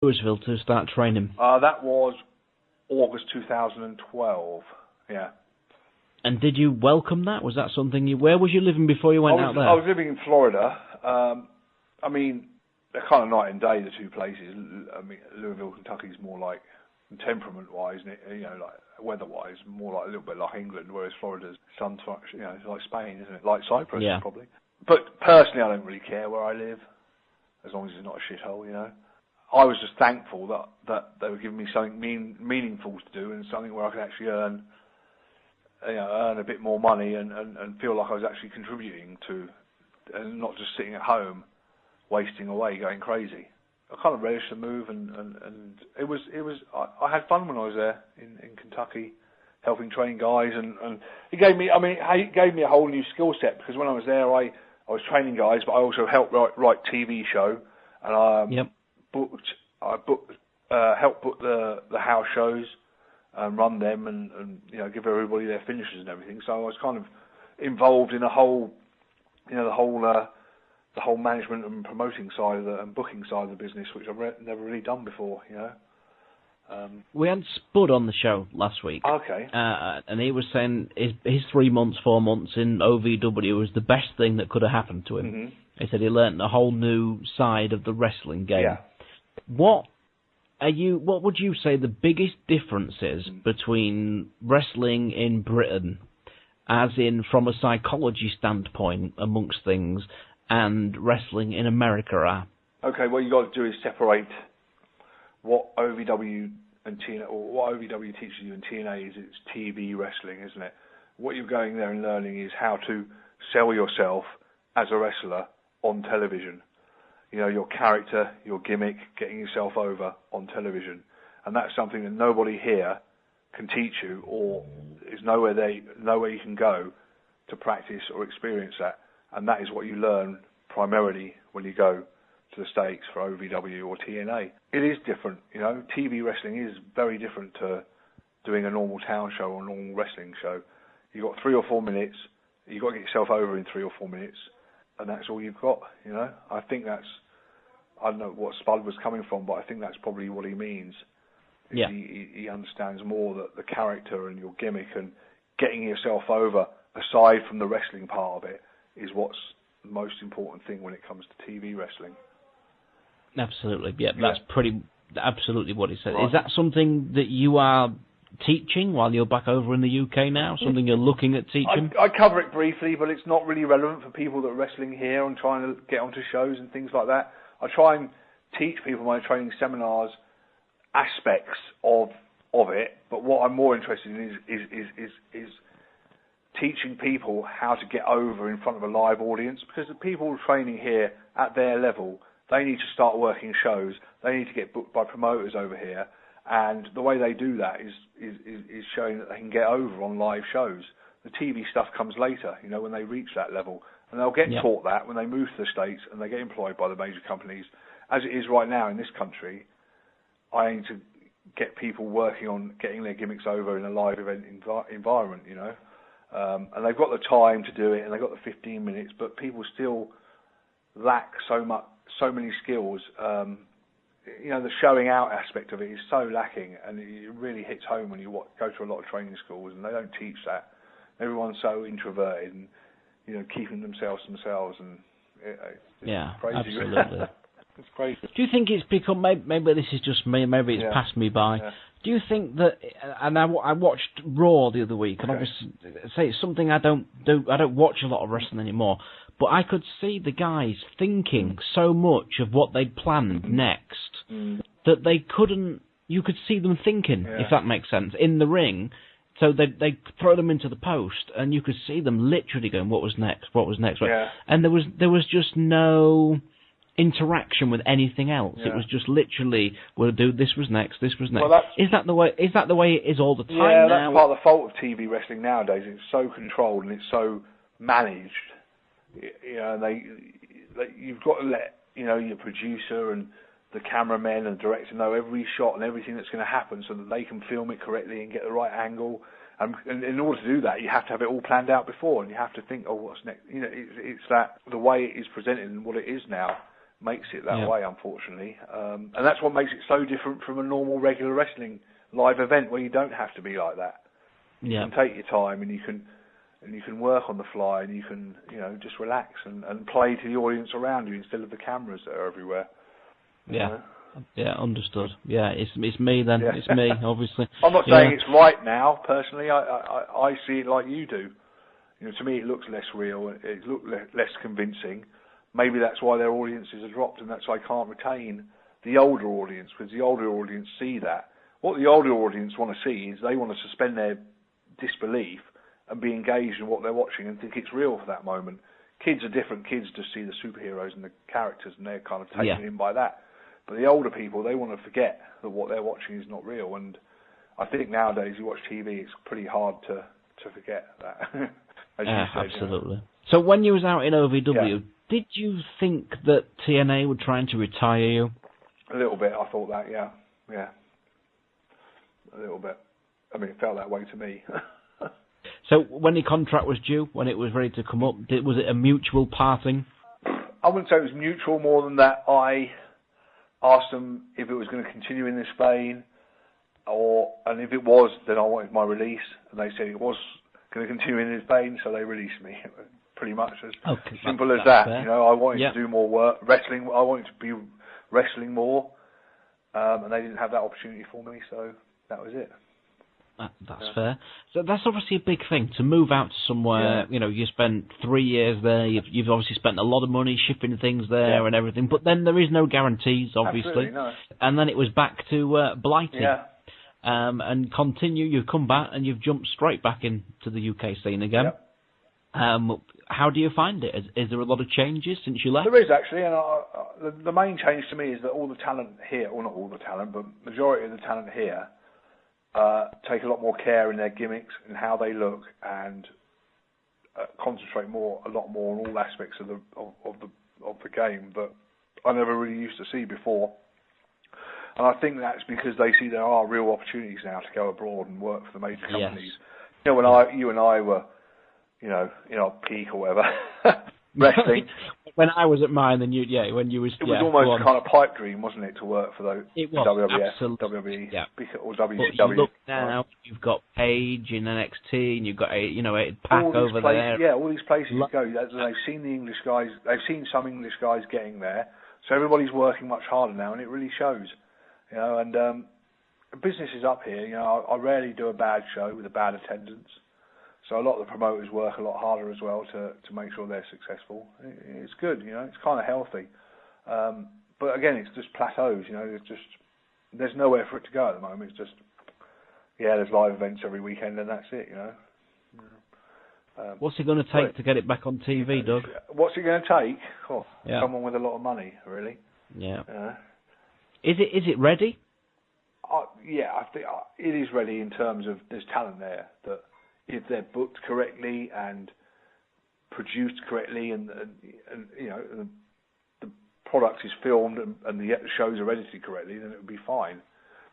Louisville to start training? That was August 2012. Yeah. And did you welcome that? Was that something you... Where was you living before you went out there? I was living in Florida. I mean, they're kind of night and day, the two places. I mean, Louisville, Kentucky's more like, temperament-wise, you know, like weather-wise, more like a little bit like England, whereas Florida's sun-touched, you know, it's like Spain, isn't it? Like Cyprus, probably. But personally, I don't really care where I live, as long as it's not a shithole, you know. I was just thankful that they were giving me something meaningful to do and something where I could actually earn a bit more money and feel like I was actually contributing to, and not just sitting at home, wasting away, going crazy. I kind of relished the move, and it was. I had fun when I was there in Kentucky, helping train guys, and it gave me. I mean, it gave me a whole new skill set, because when I was there, I was training guys, but I also helped write TV show, and I helped book the house shows and run them, and you know, give everybody their finishes and everything. So I was kind of involved in the whole management and promoting side of and booking side of the business, which I've never really done before, you know. We had Spud on the show last week. Okay. And he was saying his 3 months, 4 months in OVW was the best thing that could have happened to him. Mm-hmm. He said he learnt a whole new side of the wrestling game. Yeah. What would you say the biggest difference is between wrestling in Britain, as in from a psychology standpoint amongst things, and wrestling in America are? Okay, what you got to do is separate what OVW and TNA, or what OVW teaches you in TNA is it's TV wrestling, isn't it? What you're going there and learning is how to sell yourself as a wrestler on television. You know, your character, your gimmick, getting yourself over on television. And that's something that nobody here can teach you, or is nowhere you can go to practice or experience that. And that is what you learn primarily when you go to the States for OVW or TNA. It is different, you know. TV wrestling is very different to doing a normal town show or a normal wrestling show. You've got 3 or 4 minutes. You've got to get yourself over in 3 or 4 minutes. And that's all you've got, you know. I think that's, I don't know what Spud was coming from, but I think that's probably what he means. Yeah. He understands more that the character and your gimmick and getting yourself over, aside from the wrestling part of it, is what's the most important thing when it comes to TV wrestling. Absolutely, yeah. That's absolutely what he said. Right. Is that something that you are teaching while you're back over in the UK now? Something you're looking at teaching? I cover it briefly, but it's not really relevant for people that are wrestling here and trying to get onto shows and things like that. I try and teach people in my training seminars aspects of it, but what I'm more interested in is teaching people how to get over in front of a live audience, because the people training here at their level, they need to start working shows. They need to get booked by promoters over here, and the way they do that is showing that they can get over on live shows. The TV stuff comes later, you know, when they reach that level, and they'll get taught that when they move to the States and they get employed by the major companies. As it is right now in this country, I aim to get people working on getting their gimmicks over in a live event environment, you know. And they've got the time to do it, and they've got the 15 minutes, but people still lack so many skills. You know, the showing out aspect of it is so lacking, and it really hits home when you go to a lot of training schools, and they don't teach that. Everyone's so introverted and, you know, keeping themselves, and it's crazy. Absolutely. It's crazy. Do you think it's become, maybe this is just me, maybe it's passed me by, do you think that, and I watched Raw the other week, and obviously, say it's something I don't watch a lot of wrestling anymore, but I could see the guys thinking so much of what they'd planned next that they couldn't, you could see them thinking, if that makes sense, in the ring. So they throw them into the post, and you could see them literally going, what was next? Yeah. And there was just no interaction with anything else. It was just literally, we'll do this was next. Well, is that the way it is all the time now? Yeah, that's part of the fault of TV wrestling nowadays. It's so controlled and it's so managed. You know, you've got to let, you know, your producer and the cameraman and the director know every shot and everything that's going to happen, so that they can film it correctly and get the right angle. And in order to do that, you have to have it all planned out before, and you have to think, oh, what's next? You know, it's that the way it is presented and what it is now makes it that way, unfortunately. And that's what makes it so different from a normal, regular wrestling live event where you don't have to be like that. You can take your time, and you can work on the fly, and you can, just relax and play to the audience around you instead of the cameras that are everywhere. Yeah, understood. Yeah, it's me then. Yeah. It's me, obviously. I'm not saying it's right now, personally. I see it like you do. To me, it looks less real. It looks less convincing. Maybe that's why their audiences are dropped, and that's why I can't retain the older audience, because the older audience see that. What the older audience want to see is they want to suspend their disbelief and be engaged in what they're watching and think it's real for that moment. Kids are different. Kids just see the superheroes and the characters, and they're kind of taken in by that. But the older people, they want to forget that what they're watching is not real. And I think nowadays, you watch TV, it's pretty hard to forget that. As you said, absolutely. So when you was out in OVW, did you think that TNA were trying to retire you? A little bit, I thought that, yeah. A little bit. I mean, it felt that way to me. So when your contract was due, when it was ready to come up, was it a mutual parting? I wouldn't say it was mutual, more than that I asked them if it was going to continue in this vein, and if it was, then I wanted my release, and they said it was going to continue in this vein, so they released me. Pretty much as simple as that. Fair. I wanted to do more work, wrestling. I wanted to be wrestling more, and they didn't have that opportunity for me, so that was it. That's fair. So that's obviously a big thing, to move out to somewhere, you spent 3 years there, you've obviously spent a lot of money shipping things there and everything, but then there is no guarantees, obviously. No. And then it was back to Blighty. And you've come back and you've jumped straight back into the UK scene again. How do you find it? Is there a lot of changes since you left? There is, actually, and the main change to me is that all the talent here, well, not all the talent, but majority of the talent here, take a lot more care in their gimmicks and how they look, and concentrate a lot more on all aspects of the game that I never really used to see before. And I think that's because they see there are real opportunities now to go abroad and work for the major companies. When you and I were, in our peak or whatever, wrestling. When I was at mine, then when you was... It was almost kind of pipe dream, wasn't it, to work for those... It was, WWF, absolutely. or WCW. But you look now, you've got Paige in NXT, and you've got a Pac over there. Yeah, all these places you go, they've seen the English guys, they've seen some English guys getting there, so everybody's working much harder now, and it really shows. And business is up here. I rarely do a bad show with a bad attendance. So a lot of the promoters work a lot harder as well to make sure they're successful. It's good, it's kind of healthy. But again, it's just plateaus, there's nowhere for it to go at the moment. It's just, there's live events every weekend and that's it, What's it going to take to get it back on TV, Doug? What's it going to take? Someone with a lot of money, really. Yeah. Is it ready? I think it is ready in terms of there's talent there that if they're booked correctly and produced correctly, and the product is filmed and the shows are edited correctly, then it would be fine.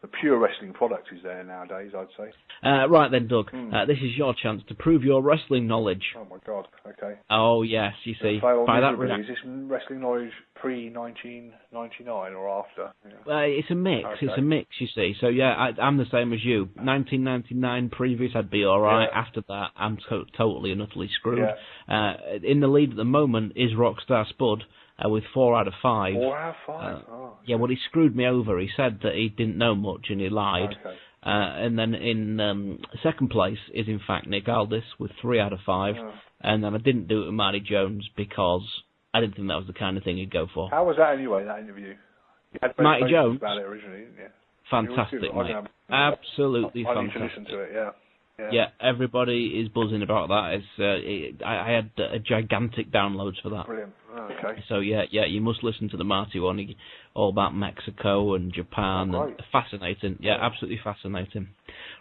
The pure wrestling product is there nowadays, I'd say. Right then, Doug. This is your chance to prove your wrestling knowledge. Oh my God! Okay. Oh yes, you see. By that, is this wrestling knowledge pre-1999 or after? It's a mix. Okay. It's a mix, you see. So I'm the same as you. 1999 previous, I'd be all right. Yeah. After that, I'm totally and utterly screwed. Yeah. In the lead at the moment is Rockstar Spud. With 4 out of 5. 4 out of 5? Well, he screwed me over. He said that he didn't know much and he lied. Okay. And then in second place is, in fact, Nick Aldis with 3 out of 5. And then I didn't do it with Marty Jones because I didn't think that was the kind of thing he'd go for. How was that anyway, that interview? You had Marty Jones? About it originally, didn't you? Fantastic, mate. Absolutely fantastic. I need to listen to it, Yeah, everybody is buzzing about that. I had gigantic downloads for that. Brilliant. Okay. So you must listen to the Marty one, all about Mexico and Japan. And fascinating. Yeah, absolutely fascinating.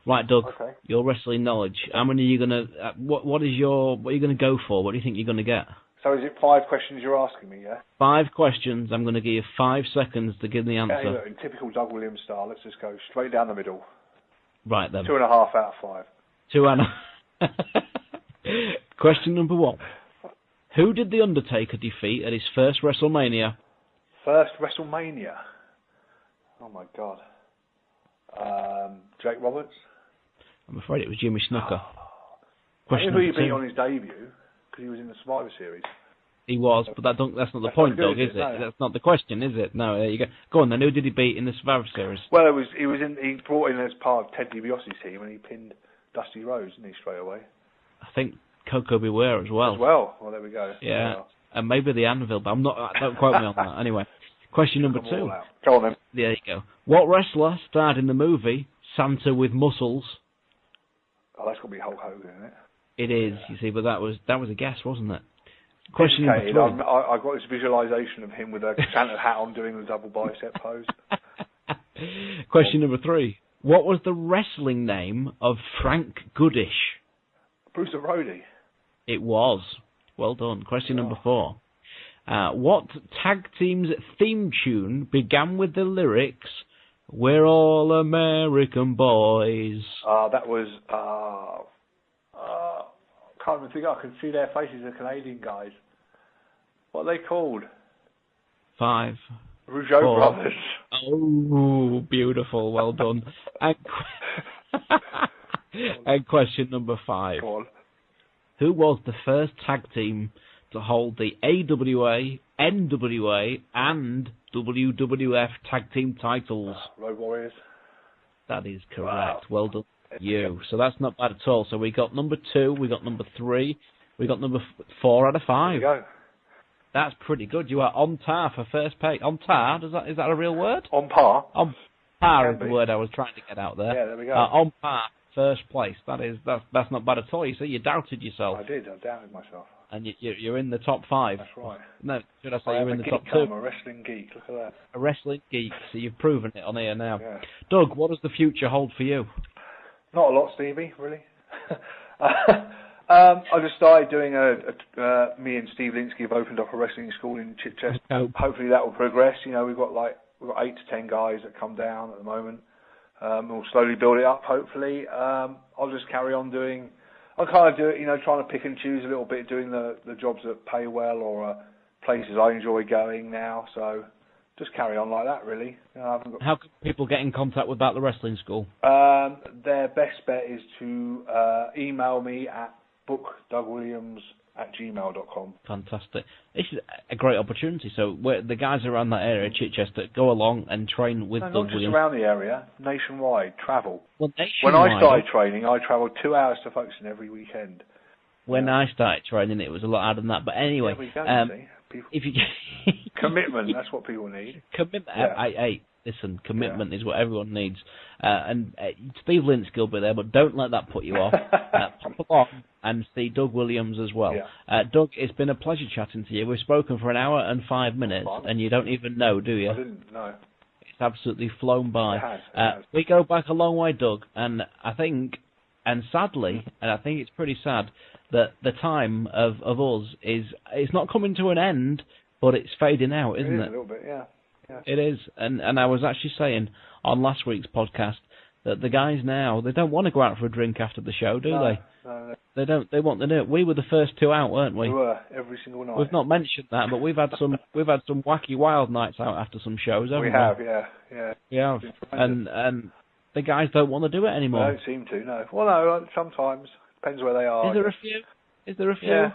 Right, Doug, your wrestling knowledge. How many are you gonna? What are you gonna go for? What do you think you're gonna get? So is it 5 questions you're asking me? Yeah. 5 questions. I'm gonna give you 5 seconds to give the answer. Okay, look, in typical Doug Williams style, let's just go straight down the middle. Right then. 2.5 out of 5. 2.5. Question number 1. Who did The Undertaker defeat at his first WrestleMania? First WrestleMania. Oh my God. Jake Roberts. I'm afraid it was Jimmy Snuka. Question who he beat on his debut, because he was in the Survivor Series. He was, but that's not the point, Doug, is it? No. That's not the question, is it? No, there you go. Go on then, who did he beat in the Survivor Series? Well, he brought in as part of Ted DiBiase's team, and he pinned Dusty Rhodes, didn't he, straight away? I think Coco Beware as well. Well, there we go. Yeah, and maybe the Anvil, but don't quote me on that. Anyway, question number 2. Go on then. There you go. What wrestler starred in the movie Santa with Muscles? Oh, that's got to be Hulk Hogan, isn't it? It is, you see, but that was a guess, wasn't it? Question number 3. I got this visualization of him with a Santa hat on doing the double bicep pose. Question number 3. What was the wrestling name of Frank Goodish? Bruce the Roadie. It was. Well done. Question number 4. What tag team's theme tune began with the lyrics, "We're all American boys"? That was... can't even think. I can see their faces, the Canadian guys. What are they called? 5. Rougeau Brothers. Oh, beautiful. Well done. And question number 5. Go on. Who was the first tag team to hold the AWA, NWA, and WWF tag team titles? Road Warriors. That is correct. Wow. Well done. You. So that's not bad at all. So we got number 2, we got number 3, we got number 4 out of 5. There you go. That's pretty good. You are on par for first place. On par? Is that a real word? On par. On par is the word I was trying to get out there. Yeah, there we go. On par, first place. That's not bad at all. You see, you doubted yourself. I did. I doubted myself. And you're in the top 5. That's right. No, should I say you're in the top 2? I'm a wrestling geek. Look at that. A wrestling geek. So you've proven it on here now. Yeah. Doug, what does the future hold for you? Not a lot, Stevie, really. I just started doing me and Steve Linsky have opened up a wrestling school in Chichester. Hopefully that will progress. You know, we've got 8 to 10 guys that come down at the moment. We'll slowly build it up, hopefully. I'll just carry on doing... I kind of do it, trying to pick and choose a little bit, doing the jobs that pay well or places I enjoy going now. So just carry on like that, really. How can people get in contact with About the Wrestling School? Their best bet is to email me at bookdougwilliams@gmail.com. Fantastic. This is a great opportunity. So the guys around that area, Chichester, go along and train with Doug Williams. Not just around the area, nationwide, travel. Well, nationwide. When I started training, I travelled 2 hours to Folkestone every weekend. When I started training, it was a lot harder than that. But anyway, if you commitment, that's what people need. Commitment. Yeah. Listen, commitment is what everyone needs. And Steve Linsky will be there, but don't let that put you off. Pop along and see Doug Williams as well. Yeah. Doug, it's been a pleasure chatting to you. We've spoken for 1 hour and 5 minutes, and you don't even know, do you? I didn't know. It's absolutely flown by. It has. We go back a long way, Doug, and I think, and sadly, and I think it's pretty sad, that the time of us it's not coming to an end, but it's fading out, isn't it? A little bit, yeah. Yeah. It is, and I was actually saying on last week's podcast that the guys now, they don't want to go out for a drink after the show, do they? No. They don't. They want to do it. We were the first 2 out, weren't we? We were every single night. We've not mentioned that, but we've had some wacky wild nights out after some shows, haven't we? We have, yeah. We have, and the guys don't want to do it anymore. They don't seem to, no. Well, no, sometimes depends where they are. Is there a few? Yeah.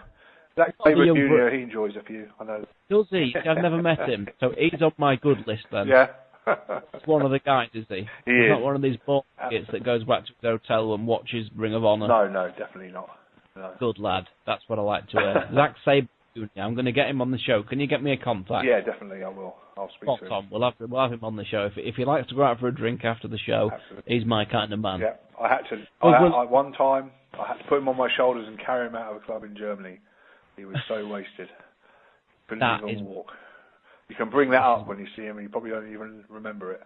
Zach Sabre Jr., he enjoys a few, I know. Does he? I've never met him, so he's on my good list then. Yeah. He's one of the guys, is he? He He's is. not one of these bullshits that goes back to his hotel and watches Ring of Honor. No, definitely not. No. Good lad. That's what I like to hear. Zach Sabre Jr., I'm going to get him on the show. Can you get me a contact? Yeah, definitely, I will. I'll speak to him. Tom, we'll have him on the show. If he likes to go out for a drink after the show, absolutely. He's my kind of man. Yeah, one time, I had to put him on my shoulders and carry him out of a club in Germany. He was so wasted. Couldn't even walk. You can bring that up when you see him, and you probably don't even remember it.